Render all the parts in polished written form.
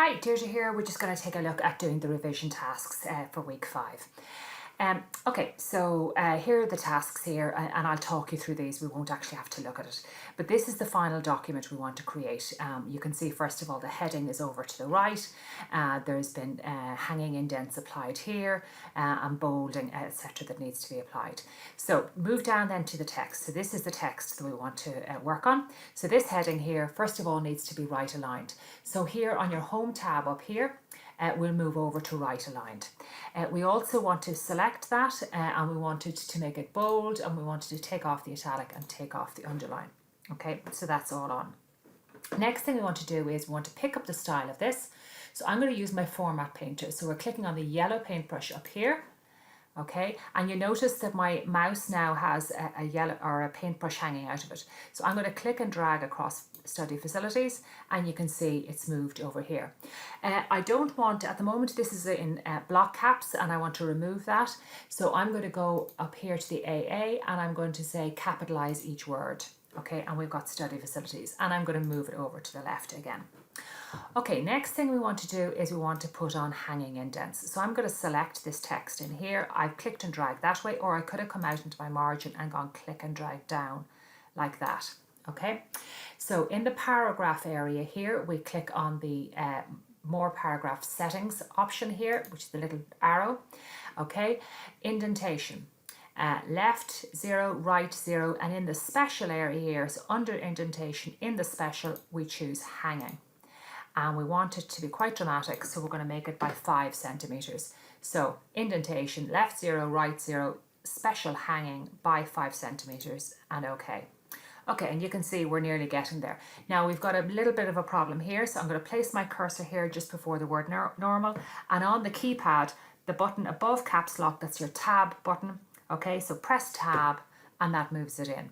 Hi, Deirdre here. We're just going to take a look at doing the revision tasks for week 5. Okay, so here are the tasks here, and I'll talk you through these. We won't actually have to look at it. But this is the final document we want to create. You can see, first of all, the heading is over to the right. There's been hanging indents applied here, and bolding, etc. that needs to be applied. So move down then to the text. So this is the text that we want to work on. So this heading here, first of all, needs to be right aligned. So here on your home tab up here, we'll move over to right aligned. We also want to select that and we wanted to make it bold, and we wanted to take off the italic and take off the underline. Okay, so that's all on. Next thing we want to do is we want to pick up the style of this. So I'm going to use my format painter. So we're clicking on the yellow paintbrush up here. Okay, and you notice that my mouse now has a yellow or a paintbrush hanging out of it. So I'm going to click and drag across study facilities, and you can see it's moved over here. I don't want, at the moment this is in block caps, and I want to remove that. So I'm going to go up here to the AA, and I'm going to say capitalize each word. Okay, and we've got study facilities, and I'm going to move it over to the left again. Okay, next thing we want to do is we want to put on hanging indents. So I'm going to select this text in here. I've clicked and dragged that way, or I could have come out into my margin and gone click and drag down like that. Okay, so in the paragraph area here, we click on the more paragraph settings option here, which is the little arrow. Okay, indentation. Left 0, right 0, and in the special area here, so under indentation in the special, we choose hanging. And we want it to be quite dramatic, so we're going to make it by 5 centimeters. So indentation, left 0, right 0, special hanging by 5 centimeters, and okay. Okay, and you can see we're nearly getting there. Now we've got a little bit of a problem here, so I'm going to place my cursor here just before the word normal, and on the keypad, the button above caps lock, that's your tab button. Okay, so press tab, and that moves it in.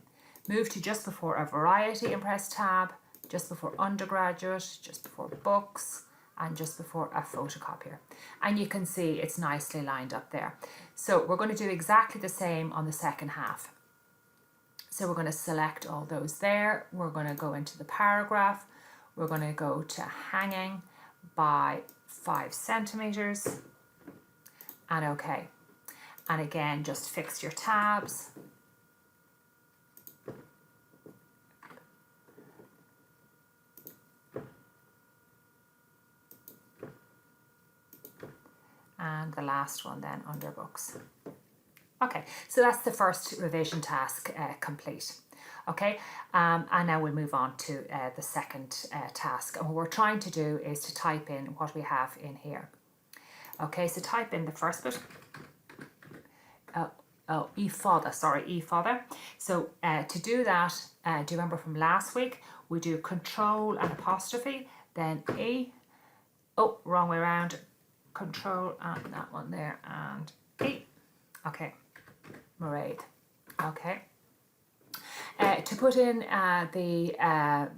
Move to just before a variety and press tab, just before undergraduate, just before books, and just before a photocopier. And you can see it's nicely lined up there. So we're going to do exactly the same on the second half. So we're going to select all those there. We're going to go into the paragraph. We're going to go to hanging by 5 centimeters, and okay. And again, just fix your tabs. And the last one then under books. Okay, so that's the first revision task complete. Okay, and now we'll move on to the second task. And what we're trying to do is to type in what we have in here. Okay, so type in the first bit. E-fodder. So to do that, do you remember from last week, we do control and apostrophe, then E. Oh, wrong way around. Control and that one there, and E. Okay, Mairead. Okay. To put in the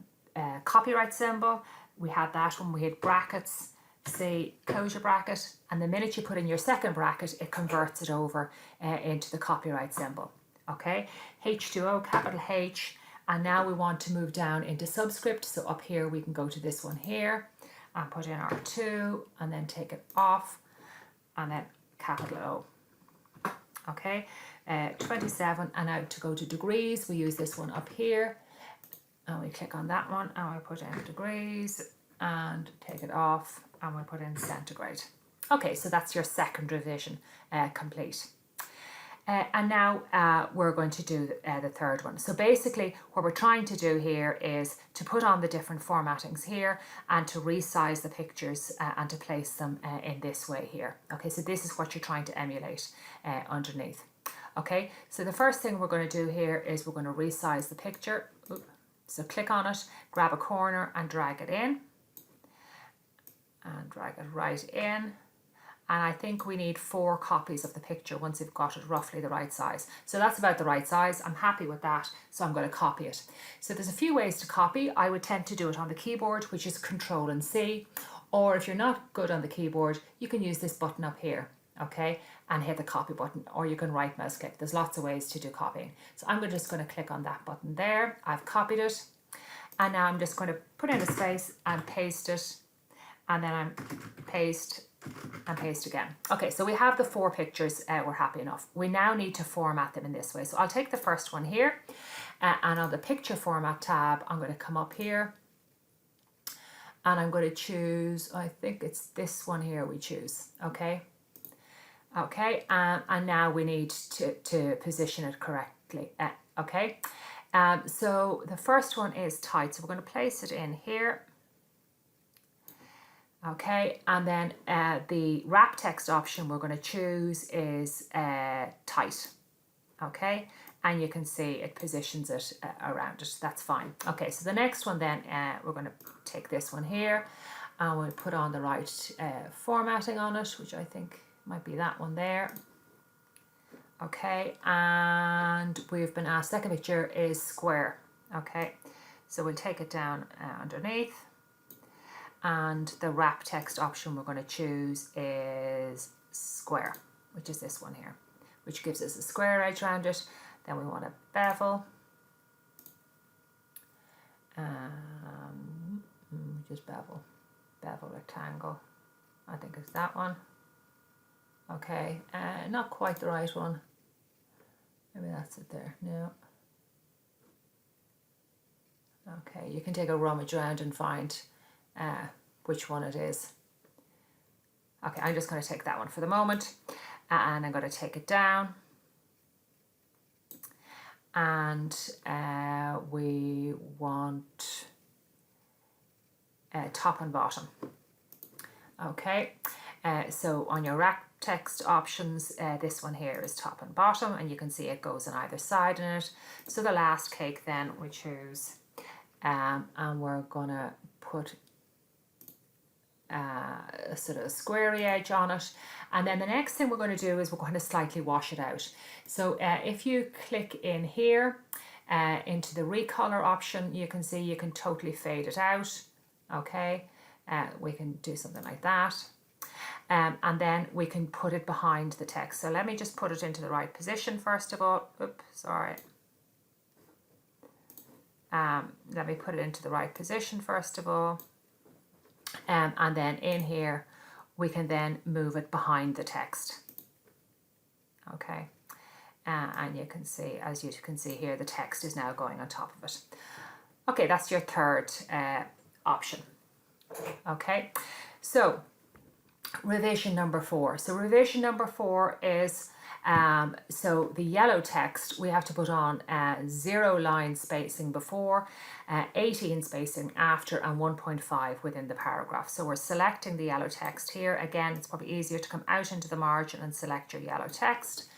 copyright symbol, we had that one. We had brackets, say close your bracket, and the minute you put in your second bracket, it converts it over into the copyright symbol. Okay, H2O, capital H, and now we want to move down into subscript. So up here we can go to this one here and put in our 2, and then take it off, and then capital O. Okay, 27, and now to go to degrees, we use this one up here, and we click on that one, and we put in degrees, and take it off, and we put in centigrade. Okay, so that's your second revision complete. And now we're going to do the third one. So basically what we're trying to do here is to put on the different formattings here and to resize the pictures and to place them in this way here. Okay, so this is what you're trying to emulate underneath. Okay, so the first thing we're going to do here is we're going to resize the picture. So click on it, grab a corner and drag it in. And drag it right in. And I think we need 4 copies of the picture once you've got it roughly the right size. So that's about the right size. I'm happy with that, so I'm going to copy it. So there's a few ways to copy. I would tend to do it on the keyboard, which is Control and C. Or if you're not good on the keyboard, you can use this button up here, okay, and hit the copy button, or you can right mouse click. There's lots of ways to do copying. So I'm just going to click on that button there. I've copied it. And now I'm just going to put in a space and paste it. and then I'm paste and paste again. Okay, so we have the 4 pictures, we're happy enough. We now need to format them in this way. So I'll take the first one here, and on the picture format tab, I'm going to come up here, and I'm going to choose, I think it's this one here we choose, okay? Okay, and now we need to position it correctly, okay? So the first one is tight, so we're going to place it in here. Okay, and then the wrap text option we're going to choose is tight, okay? And you can see it positions it around it, that's fine. Okay, so the next one then, we're going to take this one here, and we'll put on the right formatting on it, which I think might be that one there. Okay, and we've been asked, second picture is square. Okay, so we'll take it down underneath, and the wrap text option we're going to choose is square, which is this one here, which gives us a square edge around it. Then we want a bevel, just bevel rectangle, I think it's that one. Okay, not quite the right one. Maybe that's it there. No. Okay, you can take a rummage around and find which one it is. Okay, I'm just going to take that one for the moment, and I'm going to take it down, and we want top and bottom. Okay, so on your wrap text options, this one here is top and bottom, and you can see it goes on either side in it. So the last cake then we choose, and we're gonna put a sort of squarey edge on it, and then the next thing we're going to do is we're going to slightly wash it out. So if you click in here into the recolor option, you can see you can totally fade it out. Okay, we can do something like that. And then we can put it behind the text. So let me just put it into the right position first of all. Oops, sorry. Let me put it into the right position first of all. And then in here, we can then move it behind the text. Okay. And you can see, as you can see here, the text is now going on top of it. Okay, that's your third option. Okay, so revision number 4. So revision number 4 is, so the yellow text, we have to put on 0 line spacing before, 18 spacing after, and 1.5 within the paragraph. So we're selecting the yellow text here. Again, it's probably easier to come out into the margin and select your yellow text.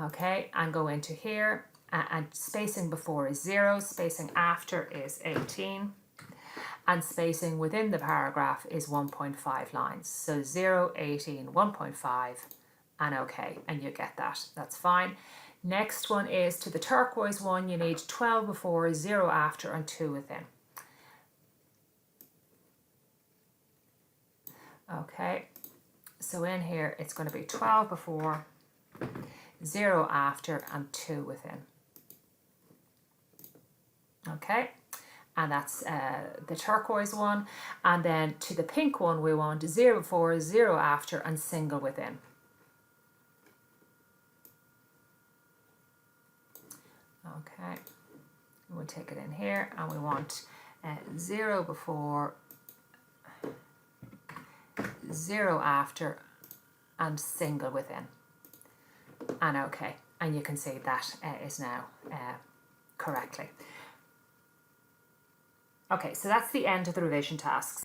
Okay, and go into here, and spacing before is 0, spacing after is 18. And spacing within the paragraph is 1.5 lines. So 0, 18, 1.5, and okay, and you get that. That's fine. Next one is to the turquoise one, you need 12 before, 0 after, and 2 within. Okay, so in here it's going to be 12 before, 0 after, and 2 within. Okay. And that's the turquoise one. And then to the pink one, we want 0 before, 0 after, and single within. Okay, we'll take it in here, and we want 0 before, 0 after, and single within. And okay, and you can see that is now correctly. Okay, so that's the end of the revision tasks.